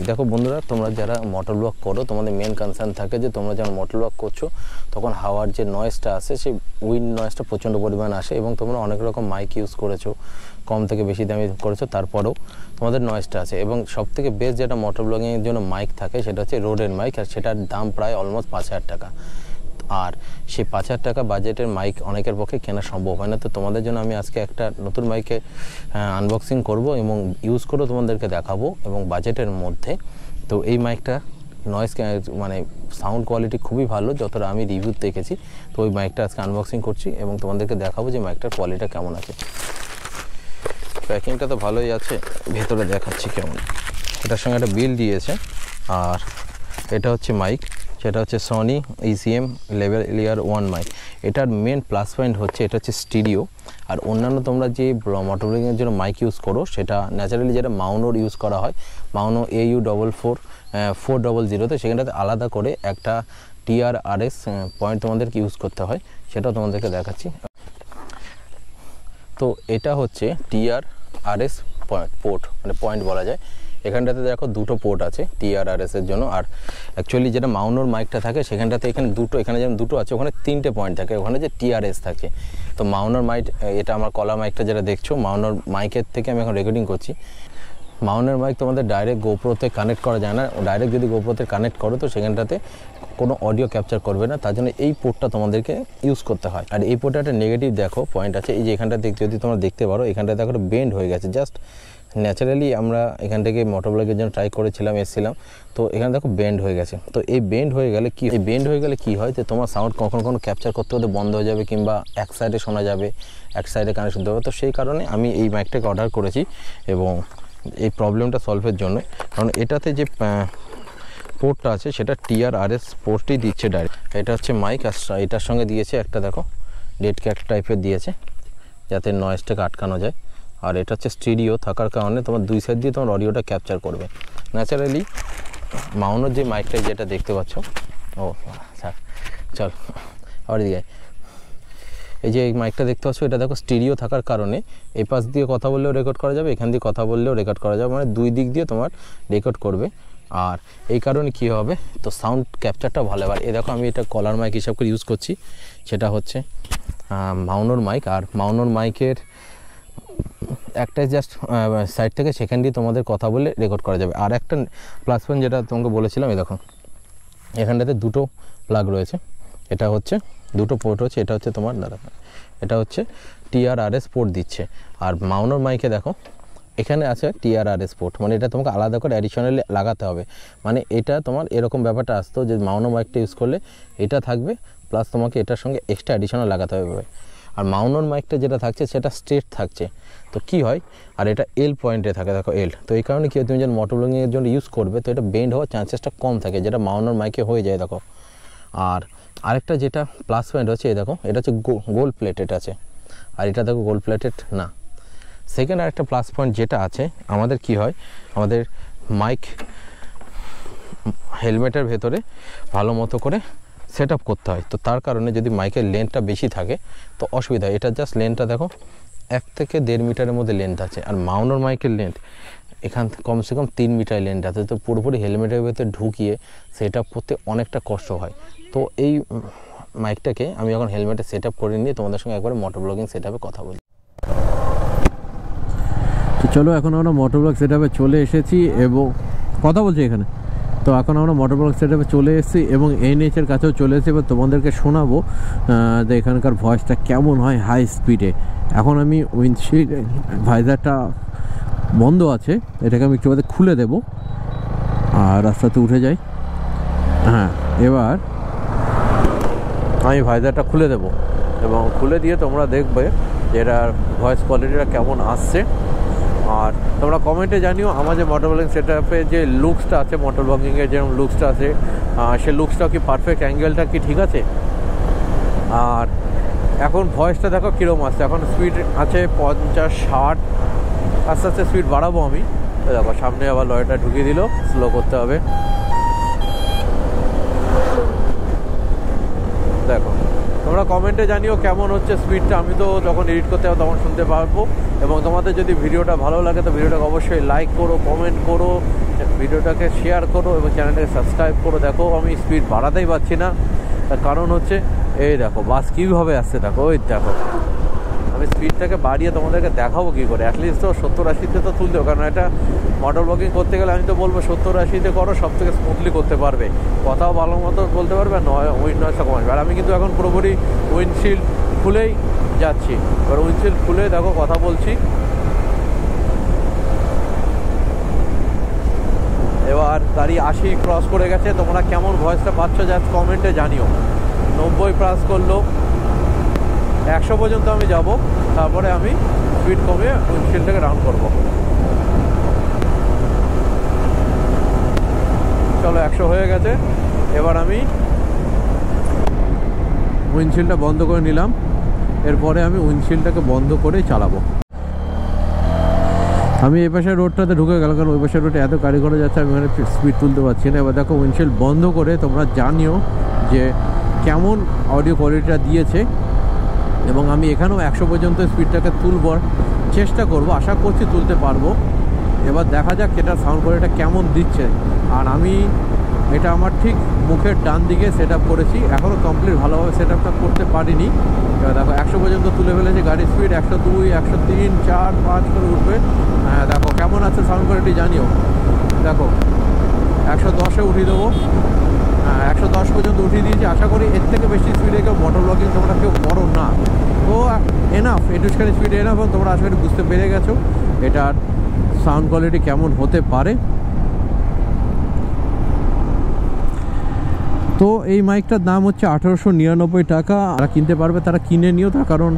দেখো বন্ধুরা, তোমরা যারা মোটর ব্লগ করো তোমাদের মেন কনসার্ন থাকে যে তোমরা যখন মোটর ব্লগ করছো তখন হাওয়ার যে নয়েজটা আসে সেই উইন্ড নয়েজটা প্রচণ্ড পরিমাণ আসে এবং তোমরা অনেক রকম মাইক ইউজ করেছো, কম থেকে বেশি দামি করেছো, তারপরেও তোমাদের নয়েজটা আছে। এবং সবথেকে বেস্ট যেটা মোটর ব্লগিংয়ের জন্য মাইক থাকে সেটা হচ্ছে রোডের মাইক, আর সেটার দাম প্রায় অলমোস্ট 5,000 টাকা। আর সেই 5,000 টাকা বাজেটের মাইক অনেকের পক্ষে কেনা সম্ভব হয় না। তো তোমাদের জন্য আমি আজকে একটা নতুন মাইকে আনবক্সিং করব এবং ইউজ করেও তোমাদেরকে দেখাবো এবং বাজেটের মধ্যে। তো এই মাইকটা নয়েজ মানে সাউন্ড কোয়ালিটি খুবই ভালো যতটা আমি রিভিউ দেখেছি। তো ওই মাইকটা আজকে আনবক্সিং করছি এবং তোমাদেরকে দেখাবো যে মাইকটার কোয়ালিটিটা কেমন আছে। প্যাকিংটা তো ভালোই আছে, ভেতরে দেখাচ্ছি কেমন। এটার সঙ্গে একটা বিল দিয়েছে। আর এটা হচ্ছে মাইক, সেটা হচ্ছে সনি ECM লেভেলিয়ার 1 মাইক। এটার মেন প্লাস পয়েন্ট হচ্ছে এটা হচ্ছে স্টিরিও। আর অন্যান্য তোমরা যে মোটর ব্লগিংয়ের জন্য মাইক ইউজ করো সেটা ন্যাচারালি যেটা মাউনোর ইউজ করা হয়, মাউনো AU440, সেখানটাতে আলাদা করে একটা TRRS পয়েন্ট তোমাদেরকে ইউজ করতে হয়, সেটাও তোমাদেরকে দেখাচ্ছি। তো এটা হচ্ছে TRRS পোর্ট, মানে পয়েন্ট বলা যায়। এখানটাতে দেখো দুটো পোর্ট আছে TRRS-এর জন্য। আর অ্যাকচুয়ালি যেটা মাউনোর মাইকটা থাকে সেখানটাতে এখানে যেমন দুটো আছে, ওখানে 3টে পয়েন্ট থাকে, ওখানে যে TRS থাকে। তো মাউনোর মাইক, এটা আমার কলা মাইকটা যেটা দেখছো, মাউনোর মাইকের থেকে আমি এখন রেকর্ডিং করছি। মাউনের মাইক তোমাদের ডাইরেক্ট গোপ্রোতে কানেক্ট করা যায় না। ডাইরেক্ট যদি গোপ্রোতে কানেক্ট করো তো সেখানটাতে কোনো অডিও ক্যাপচার করবে না, তার জন্য এই পোর্টটা তোমাদেরকে ইউজ করতে হয়। আর এই পোর্টে একটা নেগেটিভ দেখো পয়েন্ট আছে, এই যে এখানটা যদি তোমরা দেখতে পারো, এখানটা দেখো বেন্ড হয়ে গেছে। জাস্ট ন্যাচারালি আমরা এখান থেকে মোটর ব্লগের জন্য ট্রাই করেছিলাম, এসেছিলাম, তো এখানে দেখো বেন্ড হয়ে গেছে। তো এই বেন্ড হয়ে গেলে কি হয় যে তোমার সাউন্ড কখনো ক্যাপচার করতে বন্ধ হয়ে যাবে, কিংবা এক সাইডে শোনা যাবে, এক সাইডে কানেকশন দেবে। তো সেই কারণে আমি এই মাইকটাকে অর্ডার করেছি এবং এই প্রবলেমটা সলভের জন্য। কারণ এটাতে যে পোর্টটা আছে সেটা TRRS পোর্টই দিচ্ছে ডাইরেক্ট। এটা হচ্ছে মাইক, আর এটার সঙ্গে দিয়েছে একটা দেখো ডেড ক্যাট টাইপের দিয়েছে যাতে নয়েজটাকে আটকানো যায়। আর এটা হচ্ছে স্টুডিও থাকার কারণে তোমার দুই সাইড দিয়ে তোমার অডিওটা ক্যাপচার করবে ন্যাচারালি। মাউনোর যে মাইকটা যেটা দেখতে পাচ্ছ, স্যার চল আবার দিকে, এই যে এই মাইকটা দেখতে পাচ্ছ, এটা দেখো স্টিরিও থাকার কারণে এই পাশ দিয়ে কথা বললেও রেকর্ড করা যাবে, এখান দিয়ে কথা বললেও রেকর্ড করা যাবে, মানে দুই দিক দিয়ে তোমার রেকর্ড করবে। আর এই কারণে কী হবে, তো সাউন্ড ক্যাপচারটা ভালো হবে। আর এ দেখো আমি এটা কলার মাইক হিসাব করে ইউজ করছি, সেটা হচ্ছে মাউনোর মাইক। আর মাউনোর মাইকের একটাই জাস্ট সাইড থেকে সেখান দিয়ে তোমাদের কথা বলে রেকর্ড করা যাবে। আর একটা প্লাস পয়েন্ট যেটা তোমাকে বলেছিলাম, এই দেখো এখানটাতে দুটো প্লাগ রয়েছে, এটা হচ্ছে দুটো পোর্ট হচ্ছে, এটা হচ্ছে তোমার এটা হচ্ছে TRRS পোর্ট দিচ্ছে। আর মাউনোর মাইকে দেখো এখানে আছে TRRS পোর্ট, মানে এটা তোমাকে আলাদা করে অ্যাডিশনালি লাগাতে হবে। মানে এটা তোমার এরকম ব্যাপারটা আসতো যে মাউনো মাইকটা ইউজ করলে এটা থাকবে, প্লাস তোমাকে এটার সঙ্গে এক্সট্রা অ্যাডিশনাল লাগাতে হবে। আর মাউনোর মাইকটা যেটা থাকছে সেটা স্ট্রেট থাকছে। তো কি হয়, আর এটা L পয়েন্টে থাকে, দেখো L। তো এই কারণে কী হয়, তুমি যখন মোটর ব্লগিংয়ের জন্য ইউজ করবে তো এটা বেন্ড হওয়ার চান্সেসটা কম থাকে, যেটা মাউনোর মাইকে হয়ে যায় দেখো। আর আরেকটা যেটা প্লাস পয়েন্ট হচ্ছে, এই দেখো এটা হচ্ছে গোল্ড প্লেটেড আছে, আর এটা দেখো গোল্ড প্লেটেড না। সেকেন্ড আরেকটা প্লাস পয়েন্ট যেটা আছে, আমাদের কি হয়, আমাদের মাইক হেলমেটের ভেতরে ভালো মতো করে সেট আপ করতে হয়। তো তার কারণে যদি মাইকের লেন্থটা বেশি থাকে তো অসুবিধা হয়। এটা জাস্ট লেন্থটা দেখো 1 থেকে 1.5 মিটারের মধ্যে লেন্থ আছে, আর মাউনোর মাইকের লেন্থ এখান কমসে কম 3 মিটার লেন্থ আছে। তো পুরোপুরি হেলমেটের ভেতরে ঢুকিয়ে সেট আপ করতে অনেকটা কষ্ট হয়। তো এই মাইকটাকে আমি এখন হেলমেটে সেট আপ করে নিয়ে তোমাদের সঙ্গে একবারে মোটর ব্লগিং সেট আপে কথা বলি। তো চলো, এখন আমরা মোটর ব্লগ সেট আপে চলে এসেছি এবং কথা বলছি এখানে। তো এখন আমরা মোটর ব্লগ সেট আপে চলে এসেছি এবং NH-এর কাছেও চলে এসেছি, এবার তোমাদেরকে শোনাবো যে এখানকার ভয়েসটা কেমন হয় হাই স্পিডে। এখন আমি উইন্ডশিল্ড ভাইজারটা বন্ধ আছে, এটাকে আমি একটু খুলে দেবো আর রাস্তাতে উঠে যাই। হ্যাঁ, এবার আমি ভাইজারটা খুলে দেবো এবং খুলে দিয়ে তোমরা দেখবে যে এটার ভয়েস কোয়ালিটিটা কেমন আসছে। আর তোমরা কমেন্টে জানিও আমার যে মোটর ব্লগিং সেট আপে যে লুকসটা আছে, মোটর ব্লগিংয়ের যেরকম লুকসটা আছে সে লুকসটাও কি পারফেক্ট, অ্যাঙ্গেলটা কি ঠিক আছে। আর এখন ভয়েসটা দেখো কীরকম আসছে, এখন স্পিড আছে 50-60, আস্তে আস্তে স্পিড বাড়াবো আমি। দেখো সামনে আবার লরিটা ঢুকিয়ে দিল, স্লো করতে হবে। দেখো তোমরা কমেন্টে জানিও কেমন হচ্ছে স্পিডটা, আমি তো যখন এডিট করতে হবে তখন শুনতে পারবো। এবং তোমাদের যদি ভিডিওটা ভালো লাগে তো ভিডিওটাকে অবশ্যই লাইক করো, কমেন্ট করো, ভিডিওটাকে শেয়ার করো এবং চ্যানেলটাকে সাবস্ক্রাইব করো। দেখো আমি স্পিড বাড়াতেই পারছি না, তার কারণ হচ্ছে এই দেখো বাস কীভাবে আসছে, দেখো ওই দেখো। আমি স্পিডটাকে বাড়িয়ে তোমাদেরকে দেখাবো কী করে, অ্যাটলিস্ট তো 70-80-তে তো তুলতে হবে, কারণ এটা মোটর ব্লগিং করতে গেলে আমি তো বলবো 70-80-তে করো, সব থেকে স্মুথলি করতে পারবে, কথাও ভালো মতো বলতে পারবে, উইন্ড নয়েজটা কম আসবে। আর আমি কিন্তু এখন পুরোপুরি উইন্ডশিল্ড খুলেই যাচ্ছি, এবার উইন্ডশিল্ড খুলে দেখো কথা বলছি। এবার গাড়ি 80 ক্রস করে গেছে, তোমরা কেমন ভয়েসটা পাচ্ছ জাস্ট কমেন্টে জানিও। 90 ক্রস করলো, 100 পর্যন্ত আমি যাব, তারপরে আমি স্পিড কমিয়ে উইন্ডশিল্ডটাকে রাউন্ড করবো। চলো 100 হয়ে গেছে, এবার আমি উইন্ডশিল্ডটা বন্ধ করে নিলাম, এরপরে আমি উইন্ডশিল্ডটাকে বন্ধ করে চালাবো। আমি এই পাশের রোডটাতে ঢুকে গেলাম, কারণ ওই পাশের রোডে এত গাড়ি ঘোড়া যাচ্ছে, আমি এখানে স্পিড তুলতে পারছি না। এবার দেখো উইন্ডশিল্ড বন্ধ করে তোমরা জানিও যে কেমন অডিও কোয়ালিটিটা দিয়েছে, এবং আমি এখানেও 100 পর্যন্ত স্পিডটাকে তুলবার চেষ্টা করব, আশা করছি তুলতে পারবো। এবার দেখা যাক এটা সাউন্ড কোয়ালিটিটা কেমন দিচ্ছে। আর আমি এটা আমার ঠিক মুখের ডান দিকে সেট আপ করেছি, এখনও কমপ্লিট ভালোভাবে সেট আপটা করতে পারিনি। এবার দেখো 100 পর্যন্ত তুলে ফেলেছি, গাড়ির স্পিড 102, 103, 4, 5 করে উঠবে। হ্যাঁ দেখো কেমন আছে সাউন্ড কোয়ালিটি জানিও। দেখো 110-এ উঠিয়ে দেবো, 110 পর্যন্ত উঠিয়ে দিয়েছি। আশা করি এর থেকে বেশি স্পিডে কেউ মোটর ব্লগিং তোমরা কেউ করো না, তো এনাফ, এটুখানি স্পিডে এনাফ। এবং তোমরা আশা করি বুঝতে পেরে গেছো এটার সাউন্ড কোয়ালিটি কেমন হতে পারে। তো এই মাইকটার দাম হচ্ছে 1899 টাকা। যারা কিনতে পারবে তারা কিনে নিও, তার কারণ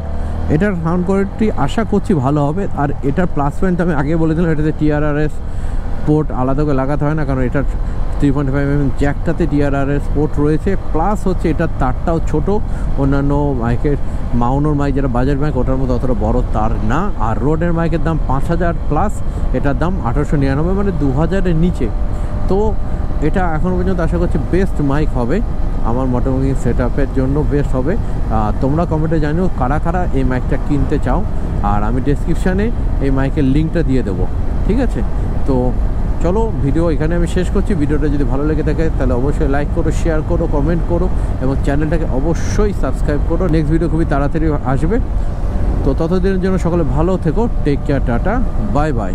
এটার সাউন্ড কোয়ালিটি আশা করছি ভালো হবে। আর এটার প্লাস পয়েন্ট আমি আগে বলেছিলাম, এটাতে TRRS পোর্ট আলাদা করে লাগাতে হয় না, কারণ এটার 3.5mm জ্যাকটাতে TRRS পোর্ট রয়েছে। প্লাস হচ্ছে এটার তারটাও ছোট, অন্যান্য মাইকের মাউনোর মাইক যেটা বাজার মাইক ওটার মধ্যে অতটা বড় তার না। আর রোডের মাইকের দাম 5000 প্লাস, এটার দাম 1899, মানে 2000-এর নিচে। তো এটা এখনও পর্যন্ত আশা করছি বেস্ট মাইক হবে, আমার মোটর ব্লগিং সেট আপের জন্য বেস্ট হবে। তোমরা কমেন্টে জানিও কারা কারা এই মাইকটা কিনতে চাও, আর আমি ডেসক্রিপশানে এই মাইকের লিঙ্কটা দিয়ে দেবো, ঠিক আছে? তো চলো ভিডিও এখানে আমি শেষ করছি। ভিডিওটা যদি ভালো লেগে থাকে তাহলে অবশ্যই লাইক করো, শেয়ার করো, কমেন্ট করো এবং চ্যানেলটাকে অবশ্যই সাবস্ক্রাইব করো। নেক্সট ভিডিও খুবই তাড়াতাড়ি আসবে, তো ততদিনের জন্য সকলে ভালো থেকো, take care, tata, bye by.